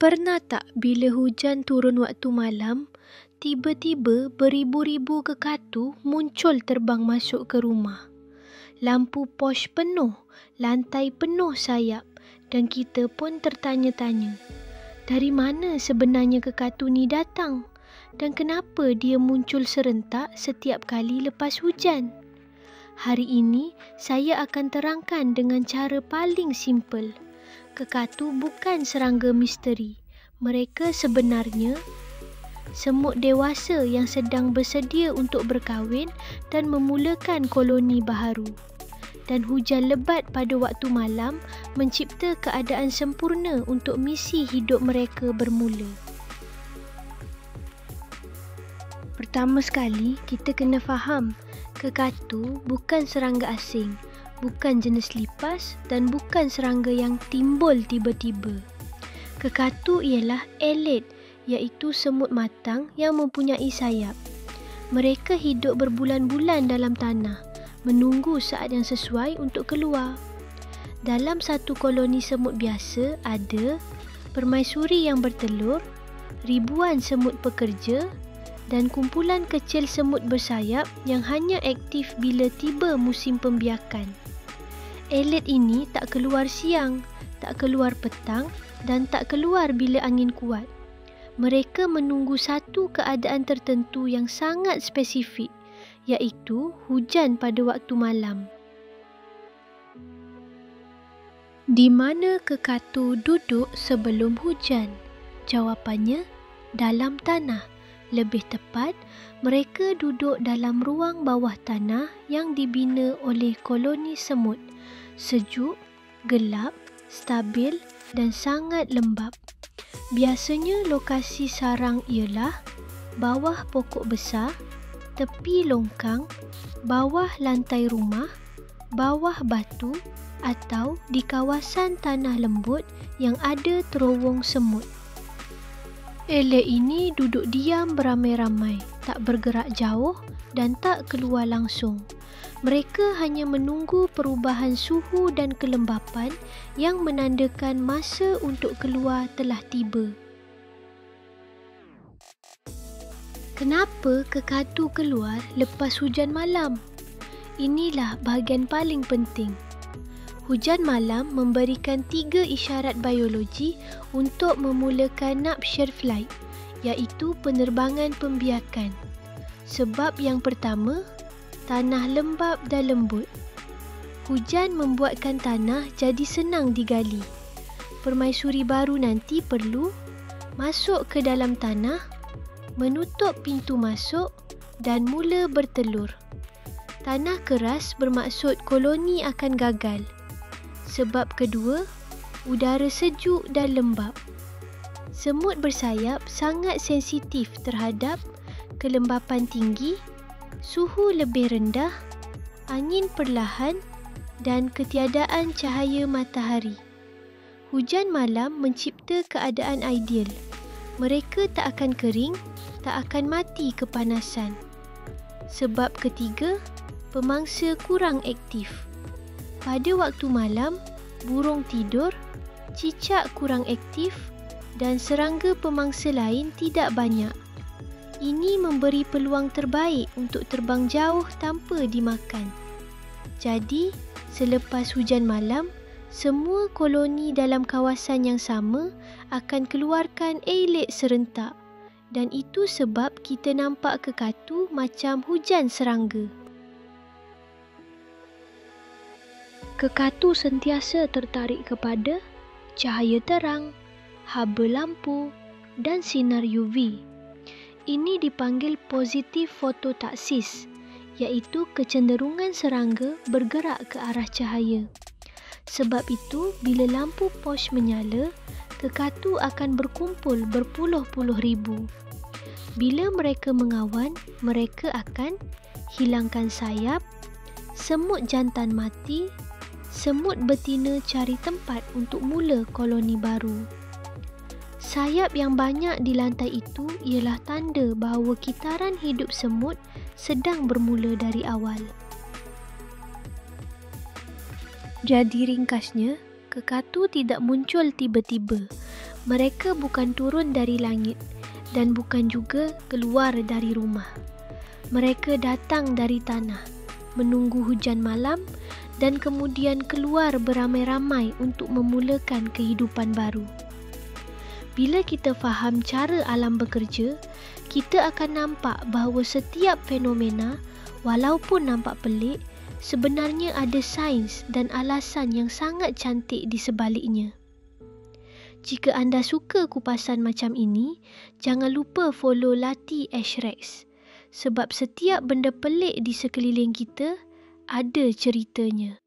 Pernah tak bila hujan turun waktu malam, tiba-tiba beribu-ribu kekatu muncul terbang masuk ke rumah. Lampu pos penuh, lantai penuh sayap dan kita pun tertanya-tanya, dari mana sebenarnya kekatu ni datang dan kenapa dia muncul serentak setiap kali lepas hujan? Hari ini saya akan terangkan dengan cara paling simple. Kekatu bukan serangga misteri. Mereka sebenarnya semut dewasa yang sedang bersedia untuk berkahwin dan memulakan koloni baharu. Dan hujan lebat pada waktu malam mencipta keadaan sempurna untuk misi hidup mereka bermula. Pertama sekali, kita kena faham, kekatu bukan serangga asing. Bukan jenis lipas dan bukan serangga yang timbul tiba-tiba. Kekatu ialah elid, iaitu semut matang yang mempunyai sayap. Mereka hidup berbulan-bulan dalam tanah, menunggu saat yang sesuai untuk keluar. Dalam satu koloni semut biasa ada permaisuri yang bertelur, ribuan semut pekerja dan kumpulan kecil semut bersayap yang hanya aktif bila tiba musim pembiakan. Elid ini tak keluar siang, tak keluar petang dan tak keluar bila angin kuat. Mereka menunggu satu keadaan tertentu yang sangat spesifik, iaitu hujan pada waktu malam. Di mana kekatu duduk sebelum hujan? Jawapannya, dalam tanah. Lebih tepat, mereka duduk dalam ruang bawah tanah yang dibina oleh koloni semut. Sejuk, gelap, stabil dan sangat lembap. Biasanya lokasi sarang ialah bawah pokok besar, tepi longkang, bawah lantai rumah, bawah batu atau di kawasan tanah lembut yang ada terowong semut. Elid ini duduk diam beramai-ramai, tak bergerak jauh dan tak keluar langsung. Mereka hanya menunggu perubahan suhu dan kelembapan yang menandakan masa untuk keluar telah tiba. Kenapa kekatu keluar lepas hujan malam? Inilah bahagian paling penting. Hujan malam memberikan 3 isyarat biologi untuk memulakan nuptial flight, iaitu penerbangan pembiakan. Sebab yang pertama, tanah lembap dan lembut. Hujan membuatkan tanah jadi senang digali. Permaisuri baru nanti perlu masuk ke dalam tanah, menutup pintu masuk dan mula bertelur. Tanah keras bermaksud koloni akan gagal. Sebab kedua, udara sejuk dan lembap. Semut bersayap sangat sensitif terhadap kelembapan tinggi, suhu lebih rendah, angin perlahan dan ketiadaan cahaya matahari. Hujan malam mencipta keadaan ideal. Mereka tak akan kering, tak akan mati kepanasan. Sebab ketiga, pemangsa kurang aktif. Pada waktu malam, burung tidur, cicak kurang aktif dan serangga pemangsa lain tidak banyak. Ini memberi peluang terbaik untuk terbang jauh tanpa dimakan. Jadi, selepas hujan malam, semua koloni dalam kawasan yang sama akan keluarkan elid serentak. Dan itu sebab kita nampak kekatu macam hujan serangga. Kekatu sentiasa tertarik kepada cahaya terang, haba lampu dan sinar UV. Ini dipanggil positif fototaksis, iaitu kecenderungan serangga bergerak ke arah cahaya. Sebab itu, bila lampu pos menyala, kekatu akan berkumpul berpuluh-puluh ribu. Bila mereka mengawan, mereka akan hilangkan sayap, semut jantan mati, semut betina cari tempat untuk mula koloni baru. Sayap yang banyak di lantai itu ialah tanda bahawa kitaran hidup semut sedang bermula dari awal. Jadi ringkasnya, kekatu tidak muncul tiba-tiba. Mereka bukan turun dari langit dan bukan juga keluar dari rumah. Mereka datang dari tanah, menunggu hujan malam dan kemudian keluar beramai-ramai untuk memulakan kehidupan baru. Bila kita faham cara alam bekerja, kita akan nampak bahawa setiap fenomena, walaupun nampak pelik, sebenarnya ada sains dan alasan yang sangat cantik di sebaliknya. Jika anda suka kupasan macam ini, jangan lupa follow Lati Ashrex, sebab setiap benda pelik di sekeliling kita ada ceritanya.